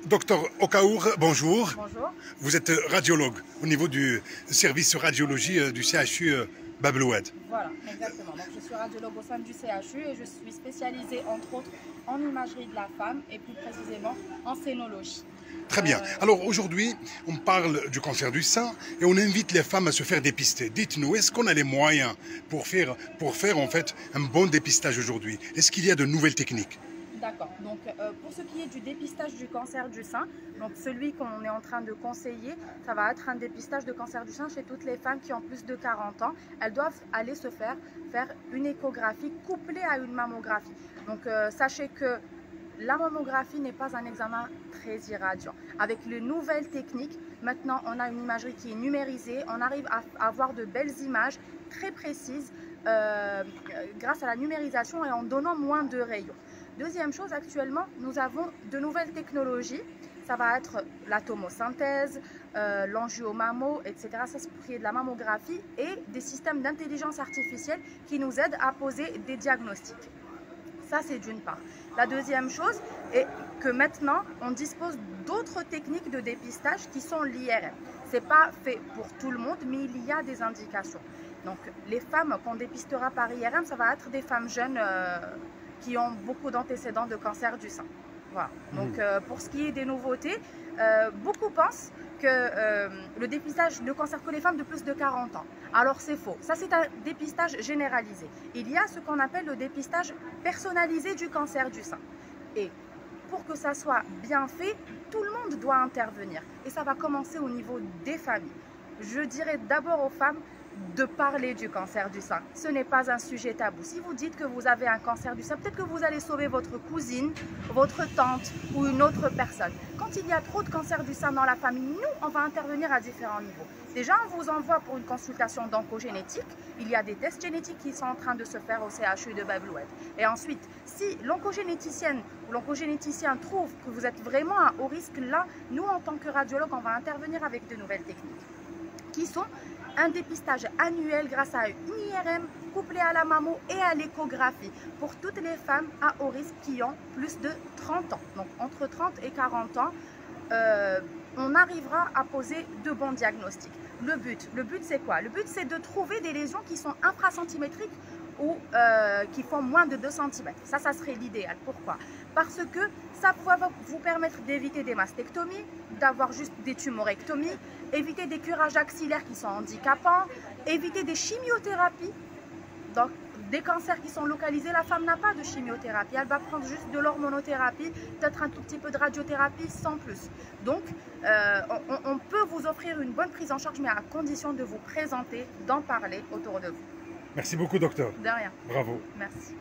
Docteur Okaour, bonjour. Bonjour. Vous êtes radiologue au niveau du service radiologie du CHU Bab el Oued. Voilà, exactement. Donc, je suis radiologue au sein du CHU et je suis spécialisée entre autres en imagerie de la femme et plus précisément en scénologie. Très bien. Alors aujourd'hui, on parle du cancer du sein et on invite les femmes à se faire dépister. Dites-nous, est-ce qu'on a les moyens pour faire en fait un bon dépistage aujourd'hui? Est-ce qu'il y a de nouvelles techniques? D'accord. Donc, pour ce qui est du dépistage du cancer du sein, donc celui qu'on est en train de conseiller, ça va être un dépistage de cancer du sein chez toutes les femmes qui ont plus de 40 ans. Elles doivent aller se faire une échographie couplée à une mammographie. Donc, sachez que la mammographie n'est pas un examen très irradiant. Avec les nouvelles techniques, maintenant on a une imagerie qui est numérisée, on arrive à avoir de belles images très précises grâce à la numérisation et en donnant moins de rayons. Deuxième chose, actuellement, nous avons de nouvelles technologies. Ça va être la tomosynthèse, l'angiomammo, etc. Ça, c'est pour ce qui est de la mammographie et des systèmes d'intelligence artificielle qui nous aident à poser des diagnostics. Ça, c'est d'une part. La deuxième chose est que maintenant, on dispose d'autres techniques de dépistage qui sont l'IRM. Ce n'est pas fait pour tout le monde, mais il y a des indications. Donc, les femmes qu'on dépistera par IRM, ça va être des femmes jeunes qui ont beaucoup d'antécédents de cancer du sein. Voilà. Donc, pour ce qui est des nouveautés, beaucoup pensent que le dépistage ne concerne que les femmes de plus de 40 ans. Alors c'est faux. Ça, c'est un dépistage généralisé. Il y a ce qu'on appelle le dépistage personnalisé du cancer du sein. Et pour que ça soit bien fait, tout le monde doit intervenir. Et ça va commencer au niveau des familles. Je dirais d'abord aux femmes de parler du cancer du sein. Ce n'est pas un sujet tabou. Si vous dites que vous avez un cancer du sein, peut-être que vous allez sauver votre cousine, votre tante ou une autre personne. Quand il y a trop de cancer du sein dans la famille, nous, on va intervenir à différents niveaux. Déjà, on vous envoie pour une consultation d'oncogénétique. Il y a des tests génétiques qui sont en train de se faire au CHU de Bab el Oued. Et ensuite, si l'oncogénéticienne ou l'oncogénéticien trouve que vous êtes vraiment à haut risque, là, nous, en tant que radiologue, on va intervenir avec de nouvelles techniques qui sont un dépistage annuel grâce à une IRM couplée à la mammo et à l'échographie pour toutes les femmes à haut risque qui ont plus de 30 ans. Donc entre 30 et 40 ans, on arrivera à poser de bons diagnostics. Le but c'est quoi? Le but c'est de trouver des lésions qui sont infracentimétriques ou qui font moins de 2 cm. Ça serait l'idéal. Pourquoi? Parce que ça va vous permettre d'éviter des mastectomies, d'avoir juste des tumorectomies, éviter des curages axillaires qui sont handicapants, éviter des chimiothérapies. Donc, des cancers qui sont localisés, la femme n'a pas de chimiothérapie, elle va prendre juste de l'hormonothérapie, peut-être un tout petit peu de radiothérapie, sans plus. Donc, on peut vous offrir une bonne prise en charge, mais à condition de vous présenter, d'en parler autour de vous. Merci beaucoup, docteur. De rien. Bravo. Merci.